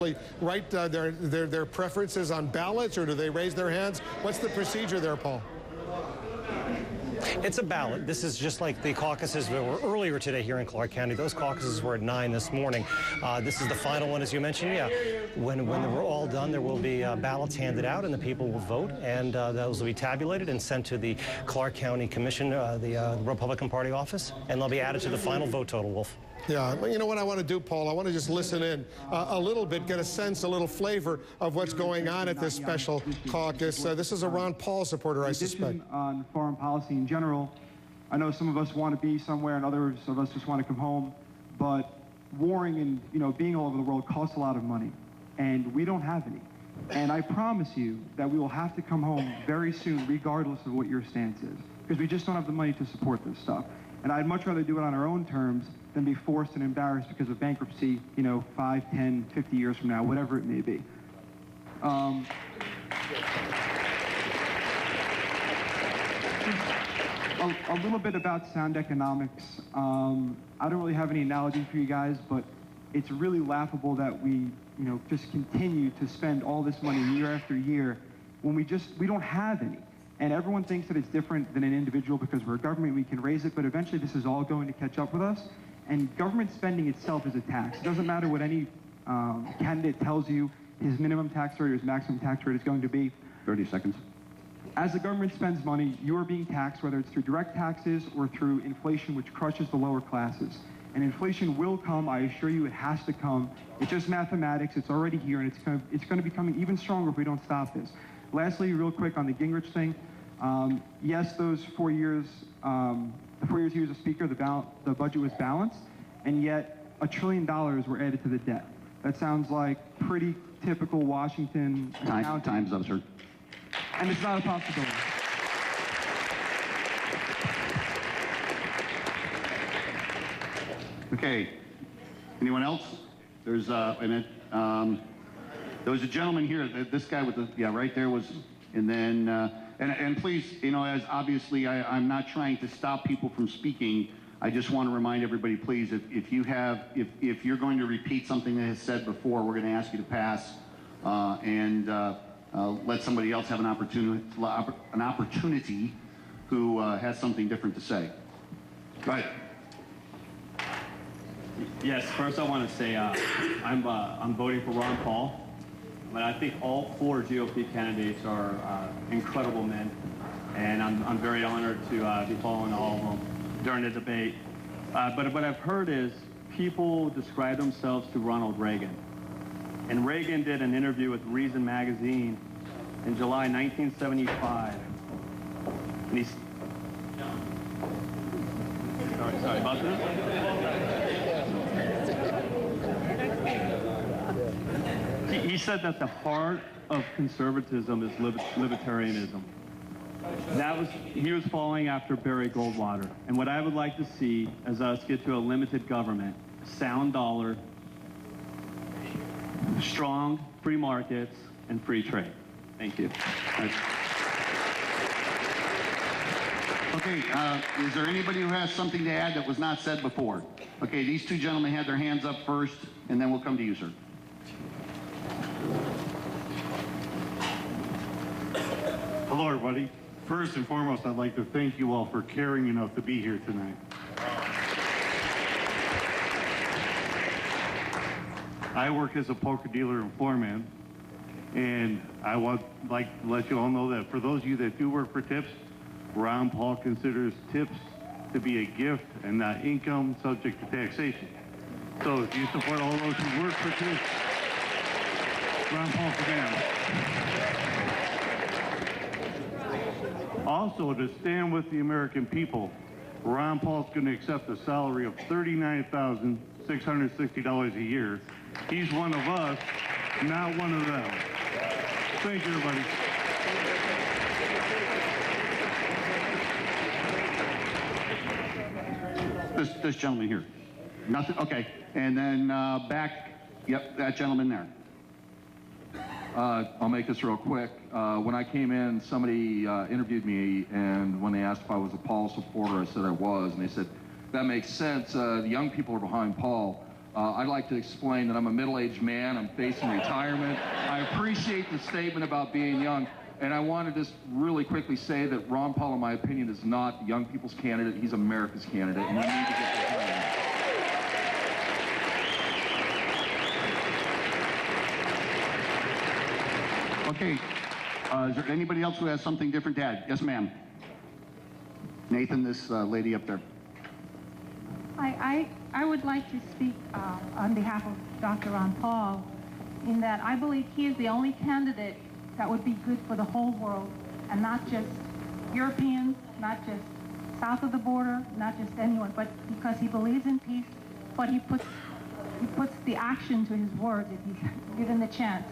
simply write their preferences on ballots, or do they raise their hands? What's the procedure there, Paul? It's a ballot. This is just like the caucuses that were earlier today here in Clark County. Those caucuses were at 9 this morning. This is the final one, as you mentioned. Yeah, when we're all done, there will be ballots handed out, and the people will vote, and those will be tabulated and sent to the Clark County Commission, the Republican Party office, and they'll be added to the final vote total, Wolf. Yeah, you know what I want to do, Paul? I want to just listen in a little bit, get a sense, a little flavor of what's going on at this special caucus. This is a Ron Paul supporter, I suspect. On foreign policy in general, I know some of us want to be somewhere and others of us just want to come home, but warring and being all over the world costs a lot of money, and we don't have any. And I promise you that we will have to come home very soon, regardless of what your stance is, because we just don't have the money to support this stuff. And I'd much rather do it on our own terms than be forced and embarrassed because of bankruptcy, 5, 10, 50 years from now, whatever it may be. A little bit about sound economics. I don't really have any analogy for you guys, but it's really laughable that we, just continue to spend all this money year after year when we don't have any. And everyone thinks that it's different than an individual because we're a government, we can raise it, but eventually this is all going to catch up with us. And government spending itself is a tax. It doesn't matter what any candidate tells you his minimum tax rate or his maximum tax rate is going to be. 30 seconds. As the government spends money, you are being taxed, whether it's through direct taxes or through inflation, which crushes the lower classes. And inflation will come, I assure you, it has to come. It's just mathematics, it's already here, and it's going to be coming even stronger if we don't stop this. Lastly, real quick on the Gingrich thing, yes, those 4 years, the 4 years he was a speaker, the budget was balanced, and yet $1 trillion were added to the debt. That sounds like pretty typical Washington accounting. Time's up, sir. And it's not a possibility. Okay. Anyone else? There's wait a minute. There was a gentleman here. This guy with the right there was, and then and please, as obviously I'm not trying to stop people from speaking. I just want to remind everybody, please, if you're going to repeat something that has said before, we're going to ask you to pass and let somebody else have an opportunity who has something different to say. Go ahead. Yes, first I want to say I'm voting for Ron Paul, but I think all 4 GOP candidates are incredible men, and I'm very honored to be following all of them during the debate. But what I've heard is people describe themselves to Ronald Reagan, and Reagan did an interview with Reason magazine in July 1975, and he's sorry about this. He said that the heart of conservatism is libertarianism. He was following after Barry Goldwater. And what I would like to see is us get to a limited government, sound dollar, strong free markets, and free trade. Thank you. Okay, is there anybody who has something to add that was not said before? Okay, these 2 gentlemen had their hands up first, and then we'll come to you, sir. Hello, everybody. First and foremost, I'd like to thank you all for caring enough to be here tonight. I work as a poker dealer and floorman, and I would like to let you all know that for those of you that do work for tips, Ron Paul considers tips to be a gift and not income subject to taxation. So if you support all those who work for tips, Ron Paul for them. Also, to stand with the American people, Ron Paul's going to accept a salary of $39,660 a year. He's one of us, not one of them. Thank you, everybody. This gentleman here. Nothing? Okay. And then back, yep, that gentleman there. I'll make this real quick. When I came in, somebody interviewed me, and when they asked if I was a Paul supporter, I said I was, and they said, that makes sense. The young people are behind Paul. I'd like to explain that I'm a middle-aged man. I'm facing retirement. I appreciate the statement about being young. And I want to just really quickly say that Ron Paul, in my opinion, is not young people's candidate. He's America's candidate, and we need to get behind him. Okay, is there anybody else who has something different to add? Yes, ma'am. Nathan, this lady up there. I would like to speak on behalf of Dr. Ron Paul in that I believe he is the only candidate that would be good for the whole world, and not just Europeans, not just south of the border, not just anyone, but because he believes in peace, but he puts the action to his words if he's given the chance.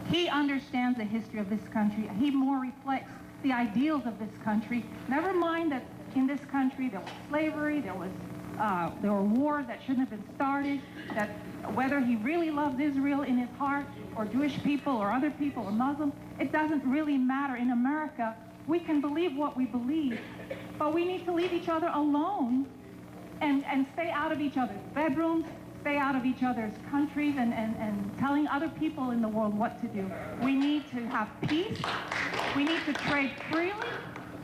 He understands the history of this country. He more reflects the ideals of this country. Never mind that in this country there was slavery, there were wars that shouldn't have been started, that whether he really loves Israel in his heart, or Jewish people, or other people, or Muslims, it doesn't really matter. In America, we can believe what we believe, but we need to leave each other alone and stay out of each other's bedrooms, stay out of each other's countries, and telling other people in the world what to do. We need to have peace, we need to trade freely,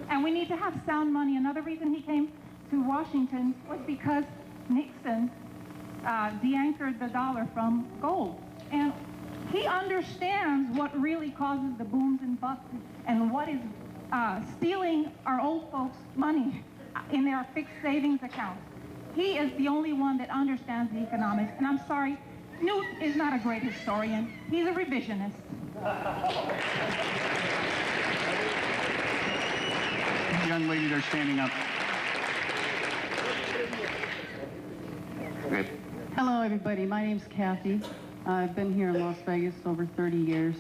and we need to have sound money. Another reason he came to Washington was because Nixon de-anchored the dollar from gold. And he understands what really causes the booms and busts and what is stealing our old folks' money in their fixed savings accounts. He is the only one that understands the economics. And I'm sorry, Newt is not a great historian. He's a revisionist. The young lady there standing up. Okay. Hello, everybody. My name's Kathy. I've been here in Las Vegas over 30 years.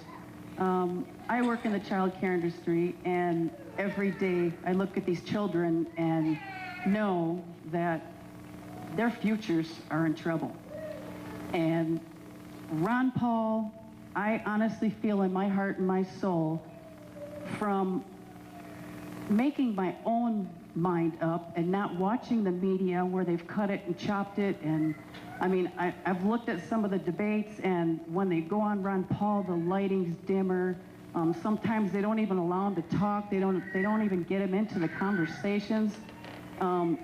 I work in the child care industry, and every day I look at these children and know that their futures are in trouble. And Ron Paul, I honestly feel in my heart and my soul, from making my own mind up and not watching the media where they've cut it and chopped it. And I mean, I've looked at some of the debates, and when they go on Ron Paul, the lighting's dimmer. Sometimes they don't even allow him to talk. They don't even get him into the conversations.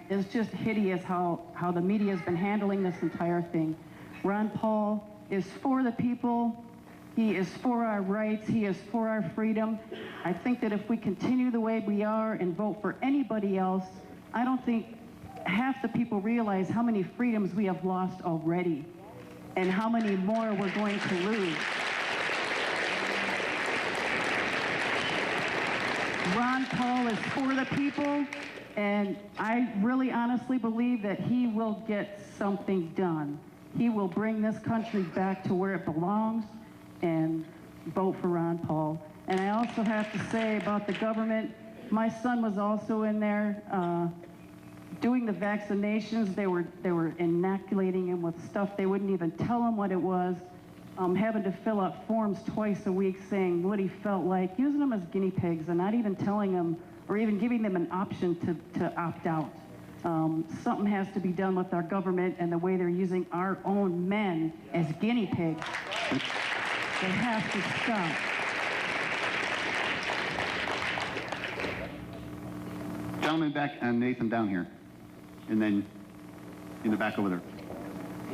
It's just hideous how the media has been handling this entire thing. Ron Paul is for the people. He is for our rights. He is for our freedom. I think that if we continue the way we are and vote for anybody else, I don't think half the people realize how many freedoms we have lost already and how many more we're going to lose. Ron Paul is for the people, and I really honestly believe that he will get something done. He will bring this country back to where it belongs, and vote for Ron Paul. And I also have to say about the government, my son was also in there doing the vaccinations. They were inoculating him with stuff they wouldn't even tell him what it was, having to fill out forms twice a week saying what he felt like, using them as guinea pigs and not even telling him or even giving them an option to opt out. Something has to be done with our government and the way they're using our own men as guinea pigs. They have to stop. Gentleman back and Nathan down here. And then in the back over there.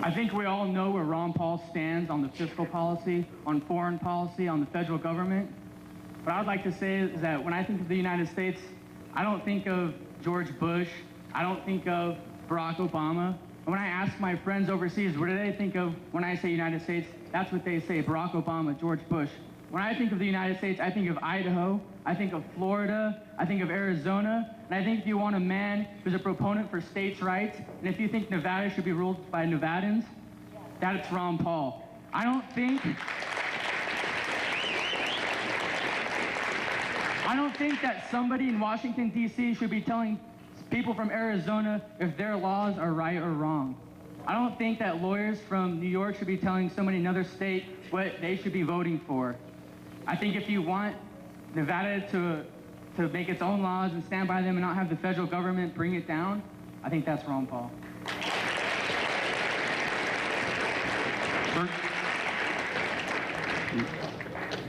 I think we all know where Ron Paul stands on the fiscal policy, on foreign policy, on the federal government. What I would like to say is that when I think of the United States, I don't think of George Bush. I don't think of Barack Obama. When I ask my friends overseas, what do they think of when I say United States? That's what they say, Barack Obama, George Bush. When I think of the United States, I think of Idaho, I think of Florida, I think of Arizona, and I think if you want a man who's a proponent for states' rights, and if you think Nevada should be ruled by Nevadans, that's Ron Paul. I don't think that somebody in Washington, D.C. should be telling people from Arizona if their laws are right or wrong. I don't think that lawyers from New York should be telling somebody in another state what they should be voting for. I think if you want Nevada to make its own laws and stand by them and not have the federal government bring it down, I think that's Ron Paul.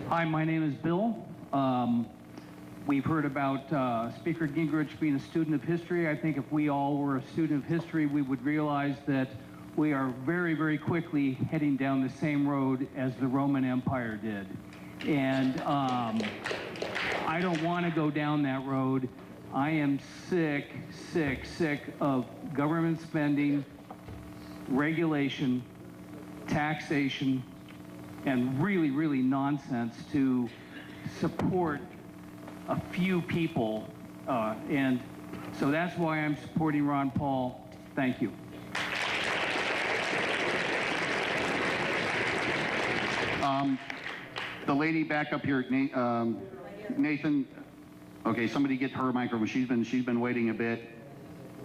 Hi, my name is Bill. We've heard about Speaker Gingrich being a student of history. I think if we all were a student of history, we would realize that we are very, very quickly heading down the same road as the Roman Empire did. And I don't want to go down that road. I am sick of government spending, regulation, taxation, and really, really nonsense to support a few people. And so that's why I'm supporting Ron Paul. Thank you. The lady back up here, Nathan. Okay, somebody get her microphone. She's been waiting a bit,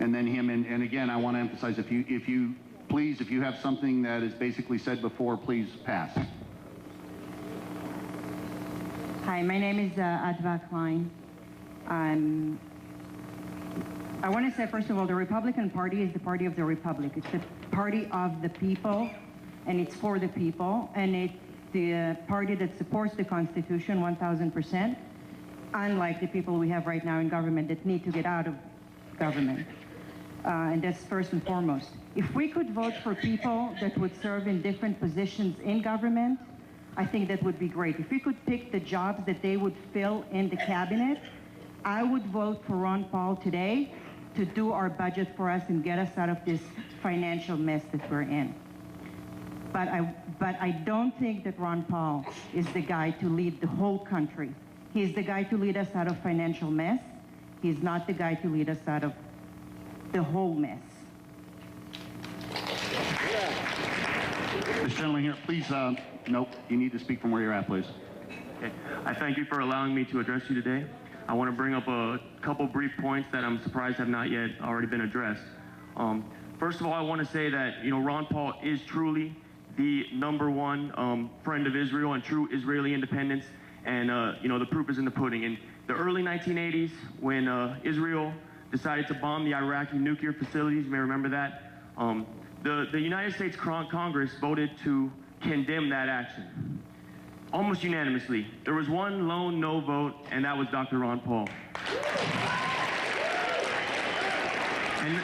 and then him. And again, I want to emphasize, if you have something that is basically said before, please pass. Hi, my name is Adva Klein. I want to say, first of all, the Republican Party is the party of the Republic. It's the party of the people, and it's for the people, and it's the party that supports the Constitution 1,000%, unlike the people we have right now in government that need to get out of government. And that's first and foremost. If we could vote for people that would serve in different positions in government, I think that would be great. If we could pick the jobs that they would fill in the cabinet, I would vote for Ron Paul today to do our budget for us and get us out of this financial mess that we're in. But I don't think that Ron Paul is the guy to lead the whole country. He's the guy to lead us out of financial mess. He's not the guy to lead us out of the whole mess. This gentleman here, please, nope, you need to speak from where you're at, please. Okay. I thank you for allowing me to address you today. I want to bring up a couple brief points that I'm surprised have not yet already been addressed. First of all, I want to say that, Ron Paul is truly the #1 friend of Israel and true Israeli independence. And, the proof is in the pudding. In the early 1980s, when Israel decided to bomb the Iraqi nuclear facilities, you may remember that, the United States Congress voted to condemn that action, almost unanimously. There was one lone no vote, and that was Dr. Ron Paul. And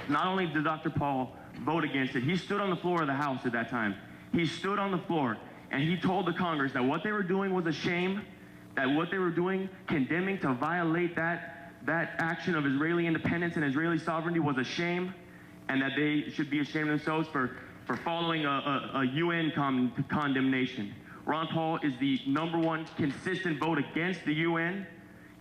not only did Dr. Paul vote against it, he stood on the floor of the House at that time. He stood on the floor, and he told the Congress that what they were doing was a shame, that what they were doing, condemning to violate that action of Israeli independence and Israeli sovereignty was a shame, and that they should be ashamed of themselves for following a UN condemnation. Ron Paul is the #1 consistent vote against the UN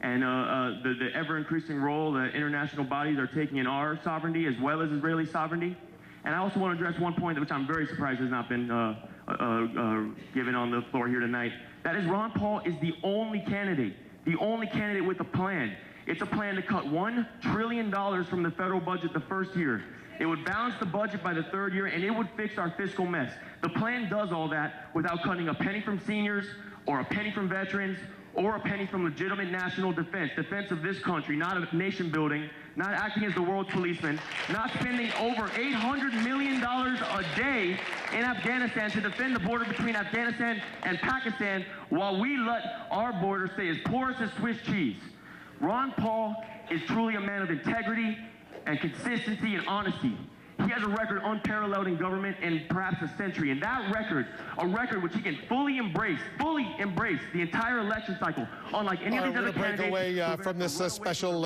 and the ever-increasing role that international bodies are taking in our sovereignty as well as Israeli sovereignty. And I also want to address one point which I'm very surprised has not been given on the floor here tonight. That is, Ron Paul is the only candidate with a plan. It's a plan to cut $1 trillion from the federal budget the first year. It would balance the budget by the third year, and it would fix our fiscal mess. The plan does all that without cutting a penny from seniors or a penny from veterans or a penny from legitimate national defense of this country, not a nation building, not acting as the world's policeman, not spending over $800 million a day in Afghanistan to defend the border between Afghanistan and Pakistan while we let our border stay as porous as Swiss cheese. Ron Paul is truly a man of integrity and consistency and honesty. He has a record unparalleled in government in perhaps a century. And that record, a record which he can fully embrace the entire election cycle, unlike any of these other candidates. We're going to break away from this special